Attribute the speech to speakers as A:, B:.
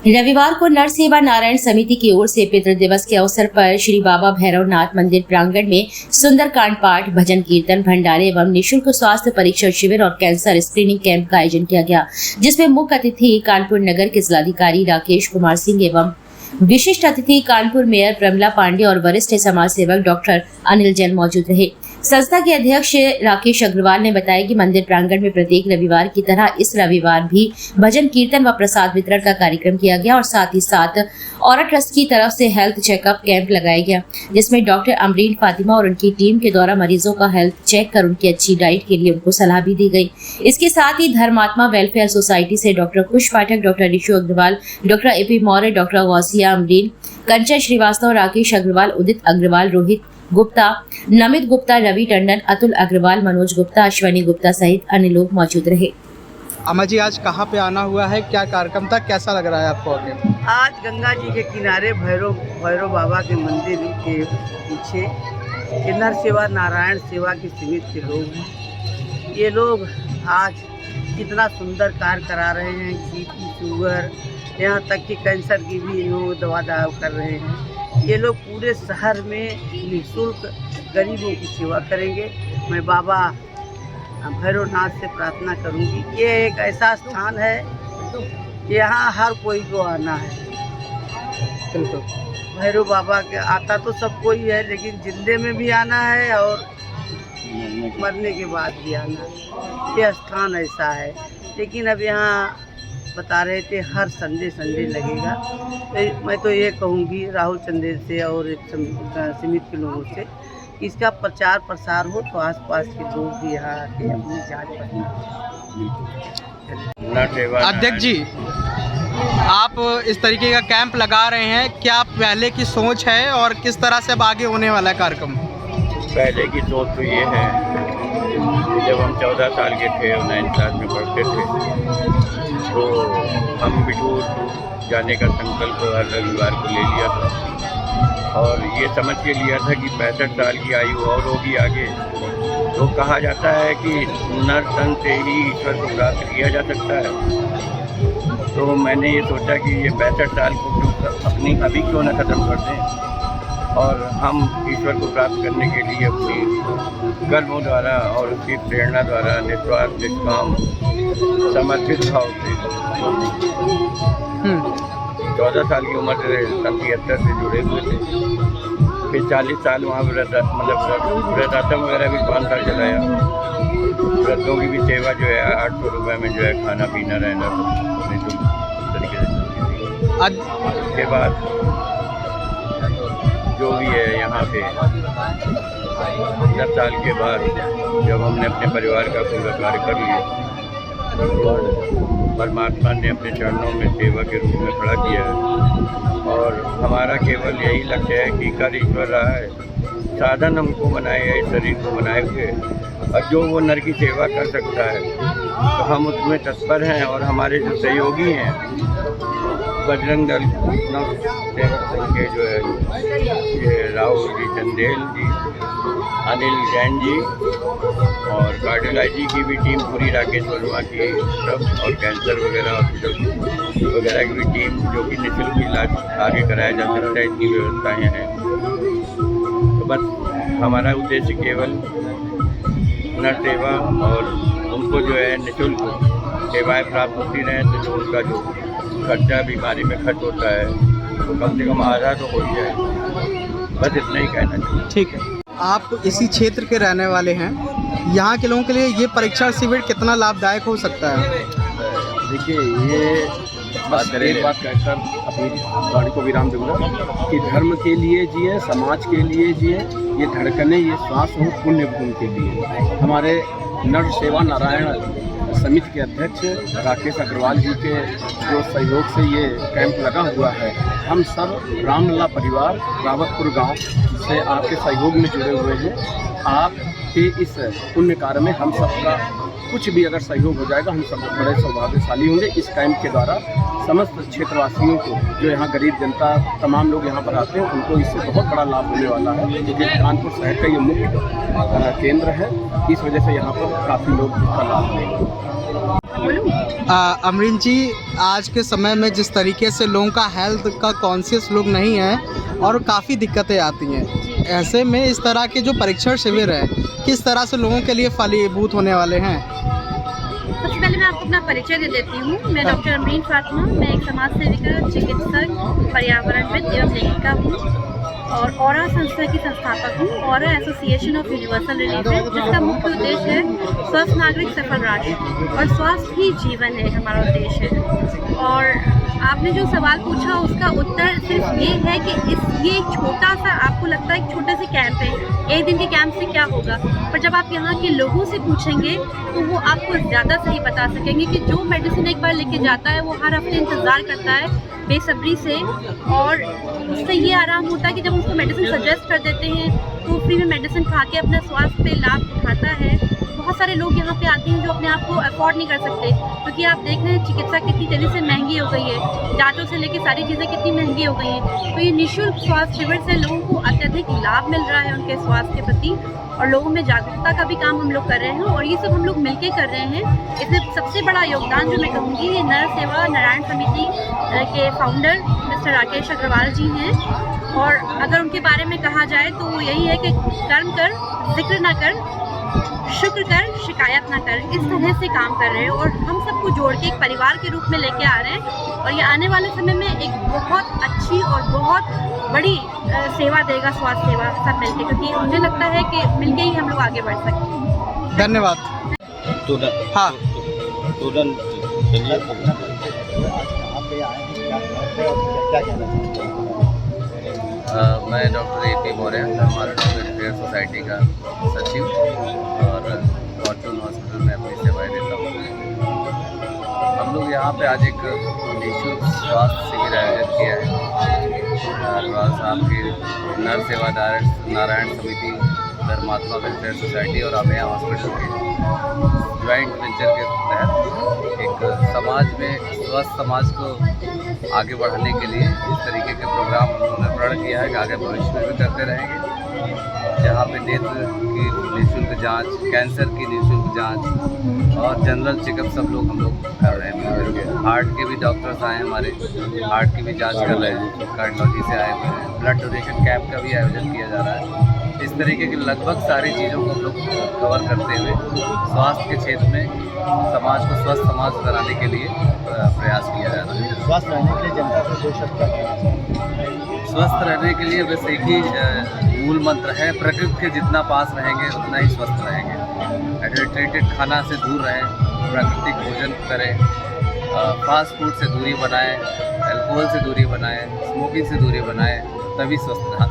A: रविवार को नर सेवा नारायण समिति की ओर से पितृ दिवस के अवसर पर श्री बाबा भैरवनाथ मंदिर प्रांगण में सुंदरकांड पाठ, भजन कीर्तन, भंडारे एवं निःशुल्क स्वास्थ्य परीक्षण शिविर और कैंसर स्क्रीनिंग कैंप का आयोजन किया गया, जिसमें मुख्य अतिथि कानपुर नगर के जिलाधिकारी राकेश कुमार सिंह एवं विशिष्ट अतिथि कानपुर मेयर प्रमिला पांडे और वरिष्ठ समाज सेवक डॉक्टर अनिल जैन मौजूद रहे। संस्था के अध्यक्ष राकेश अग्रवाल ने बताया कि मंदिर प्रांगण में प्रत्येक रविवार की तरह इस रविवार भी भजन कीर्तन व प्रसाद वितरण का कार्यक्रम किया गया और साथ ही साथ औरत ट्रस्ट की तरफ से हेल्थ चेकअप कैंप लगाया गया, जिसमें डॉक्टर अमरीन फातिमा और उनकी टीम के द्वारा मरीजों का हेल्थ चेक कर उनकी अच्छी डाइट के लिए उनको सलाह भी दी गई। इसके साथ ही धर्मात्मा वेलफेयर सोसाइटी से doctor Kush Pathak, doctor Rishu Agarwal, doctor A P Maurya, doctor Gausia Amreen, Kanchan Srivastava, Rakesh Agarwal, Udit Agarwal, Rohit Gupta, Namit Gupta, Ravi Tandon, Atul Agarwal, Manoj Gupta, Ashwani Gupta सहित अन्य लोग मौजूद रहे।
B: अम्मा जी, आज कहाँ पे आना हुआ है, क्या कार्यक्रम था, कैसा लग रहा है आपको आगे?
C: आज गंगा जी के किनारे भैरव बाबा के मंदिर के पीछे किन्नर सेवा नारायण सेवा की समिति के लोग हैं। ये लोग आज कितना सुंदर कार्य करा रहे हैं। बीपी, शुगर, यहाँ तक कि कैंसर की भी लोग दवा कर रहे हैं। ये लोग पूरे शहर में निःशुल्क गरीबों की सेवा करेंगे। मैं बाबा भैरवनाथ से प्रार्थना करूंगी। ये एक ऐसा स्थान है कि यहाँ हर कोई को आना है।
B: बिल्कुल,
C: भैरव बाबा के आता तो सब कोई है, लेकिन जिंदे में भी आना है और मरने के बाद भी आना है। ये स्थान ऐसा है। लेकिन अब यहाँ बता रहे थे हर संडे लगेगा। तो मैं तो ये कहूँगी राहुल चंदेल से और समिति के लोगों से कि इसका प्रचार प्रसार हो तो आसपास के लोग भी यहाँ आके अपनी जांच करना।
B: अध्यक्ष जी, आप इस तरीके का कैंप लगा रहे हैं, क्या पहले की सोच है और किस तरह से अब आगे होने वाला है कार्यक्रम?
D: पहले की सोच तो ये है कि जब हम 14 साल के थे और 9 क्लास में पढ़ते थे तो हम बिठूर जाने का संकल्प हर रविवार को ले लिया था और ये समझ के लिया था कि 65 साल की आयु और होगी आगे। तो कहा जाता है कि नर तन से ही ईश्वर को प्राप्त किया जा सकता है। तो मैंने ये सोचा कि ये 65 साल को अपनी अभी क्यों न ख़त्म कर दें और हम ईश्वर को प्राप्त करने के लिए अपनी कर्मों द्वारा और उसकी प्रेरणा द्वारा निस्वार्थ निष्काम समर्पित भाव से 14 साल की उम्र से 77 से जुड़े हुए थे। फिर 40 साल वहाँ वृद्धाश्रम वगैरह भी 5 साल चलाया। वृद्धों की भी सेवा जो है 800 रुपये में जो है खाना पीना रहना निःशुल्क तरीके से। उसके बाद जो भी है यहाँ पे 10 साल के बाद जब हमने अपने परिवार का पूरा कार्य कर लिया तो परमात्मा ने अपने चरणों में सेवा के रूप में खड़ा किया है और हमारा केवल यही लक्ष्य है कि कर ईश्वर रहा है, साधन हमको बनाए है, इस शरीर को बनाए हुए और जो वो नर की सेवा कर सकता है तो हम उसमें तत्पर हैं। और हमारे जो सहयोगी हैं बजरंग दल के जो है ये राहुल जी, चंदेल जी, अनिल जैन जी और कार्डियोलॉजी की भी टीम पूरी, राकेश वर्मा की सब और कैंसर वगैरह हॉस्पिटल वगैरह की भी टीम जो कि निःशुल्क इलाज आगे कराया जा सकता है, इतनी व्यवस्थाएँ हैं। तो बस हमारा उद्देश्य केवल नर सेवा और उनको जो है निःशुल्क सेवाएँ प्राप्त होती रहें तो जो उनका जो खर्चा बीमारी में खर्च होता है तो कम से कम आधा तो हो ही जाए। बस इतना ही कहना चाहिए।
B: ठीक है, आप इसी क्षेत्र के रहने वाले हैं, यहाँ के लोगों के लिए ये परीक्षण शिविर कितना लाभदायक हो सकता है?
E: देखिए, ये एक बात कहकर अपनी गाड़ी को विराम दूंगा कि धर्म के लिए जिए, समाज के लिए जिए, ये धड़कने, ये श्वास हो पुण्य भूमि के लिए। हमारे नर सेवा नारायण समिति के अध्यक्ष राकेश अग्रवाल जी के जो सहयोग से ये कैंप लगा हुआ है, हम सब रामलला परिवार रावतपुर गांव से आपके सहयोग में जुड़े हुए हैं। आपके इस पुण्य कार्य में हम सबका कुछ भी अगर सहयोग हो जाएगा हम सब बड़े सौभाग्यशाली होंगे। इस कैंप के द्वारा समस्त क्षेत्रवासियों को, जो यहाँ गरीब जनता तमाम लोग यहाँ पर आते हैं, उनको इससे बहुत बड़ा लाभ होने वाला है, क्योंकि कानपुर शहर का ये मुख्य केंद्र है। इस वजह से यहाँ पर काफ़ी लोग इसका लाभ लेंगे।
B: अमरीन जी, आज के समय में जिस तरीके से लोगों का हेल्थ का कॉन्शियस लोग नहीं है और काफ़ी दिक्कतें आती हैं, ऐसे में इस तरह के जो परीक्षण शिविर है किस तरह से लोगों के लिए फलीभूत होने वाले हैं?
F: सबसे पहले मैं आपको अपना परिचय दे देती हूँ। मैं डॉक्टर अमरीन फातिमा, मैं एक समाज सेविका, चिकित्सक, पर्यावरणविद एवं लेखिका हूँ और औरा संस्था की संस्थापक हूँ। औरा एसोसिएशन ऑफ यूनिवर्सल रिलीजन, जिसका मुख्य उद्देश्य है स्वस्थ नागरिक सफल राष्ट्र और स्वास्थ्य ही जीवन है हमारा उद्देश्य है। और आपने जो सवाल पूछा उसका उत्तर सिर्फ ये है कि ये एक छोटा सा, आपको लगता है एक छोटे से कैंप है, एक दिन के कैंप से क्या होगा, पर जब आप यहाँ के लोगों से पूछेंगे तो वो आपको ज़्यादा सही बता सकेंगे कि जो मेडिसिन एक बार लेके जाता है वो हर हफ्ते इंतज़ार करता है बेसब्री से, और उससे ये आराम होता है कि जब उसको मेडिसिन सजेस्ट कर देते हैं तो फ्री में मेडिसिन खा के अपने स्वास्थ्य पे लाभ उठाता है। बहुत सारे लोग यहाँ पे आते हैं जो अपने आप को अफोर्ड नहीं कर सकते, क्योंकि आप देख रहे हैं चिकित्सा कितनी तेज़ी से महंगी हो गई है, जांचों से लेकर सारी चीज़ें कितनी महंगी हो गई हैं। तो ये निःशुल्क स्वास्थ्य शिविर से लोगों को अत्यधिक लाभ मिल रहा है उनके स्वास्थ्य के प्रति, और लोगों में जागरूकता का भी काम हम लोग कर रहे हैं, और ये सब हम लोग मिलके कर रहे हैं। इसमें सबसे बड़ा योगदान जो मैं कहूँगी ये नर सेवा नारायण समिति के फाउंडर मिस्टर राकेश अग्रवाल जी हैं। और अगर उनके बारे में कहा जाए तो वो यही है कि कर्म कर, जिक्र ना कर, शुक्र कर, शिकायत ना कर, इस तरह से काम कर रहे हैं और हम सबको जोड़ के एक परिवार के रूप में लेके आ रहे हैं। और ये आने वाले समय में एक बहुत अच्छी और बहुत बड़ी सेवा देगा स्वास्थ्य सेवा सब मिलके, क्योंकि मुझे लगता है कि मिलके ही हम लोग आगे बढ़ सकते हैं।
B: धन्यवाद। हाँ,
G: मैं डॉक्टर ए.पी. मौर्य, धर्मात्मा वेलफेयर सोसाइटी का सचिव और फॉर्चून हॉस्पिटल में अपनी सेवाएं देता हूँ। हम लोग यहाँ पे आज एक निःशुल्क स्वास्थ्य शिविर आयोजित किया है। अग्रवाल साहब की नर सेवा नारायण समिति, धर्मात्मा वेलफेयर सोसाइटी और अभया हॉस्पिटल के ज्वाइंट वेंचर के तहत एक समाज में स्वस्थ समाज को आगे बढ़ाने के लिए इस तरीके के प्रोग्राम उन्होंने प्रण किया है कि आगे भविष्य में भी करते रहेंगे, जहाँ पे नेत्र की निःशुल्क जांच, कैंसर की निःशुल्क जांच और जनरल चेकअप सब लोग हम लोग कर रहे हैं। हार्ट के भी डॉक्टर्स आए, हमारे हार्ट की भी जांच कर रहे हैं, कार्डियोलॉजी से आए हुए हैं। ब्लड डोनेशन कैंप का भी आयोजन किया जा रहा है। इस तरीके की लगभग सारी चीज़ों को हम लोग कवर करते हुए स्वास्थ्य के क्षेत्र में समाज को स्वस्थ समाज बनाने के लिए प्रयास किया जा रहा है।
H: स्वस्थ रहने के लिए जनता से दो शब्द क्या?
G: स्वस्थ रहने के लिए बस एक ही मूल मंत्र है, प्रकृति के जितना पास रहेंगे उतना ही स्वस्थ रहेंगे। एडल्ट्रेटेड खाना से दूर रहें, प्राकृतिक भोजन करें, फास्ट फूड से दूरी बनाएं, अल्कोहल से दूरी बनाएं, स्मोकिंग से दूरी बनाएं, तभी स्वस्थ रह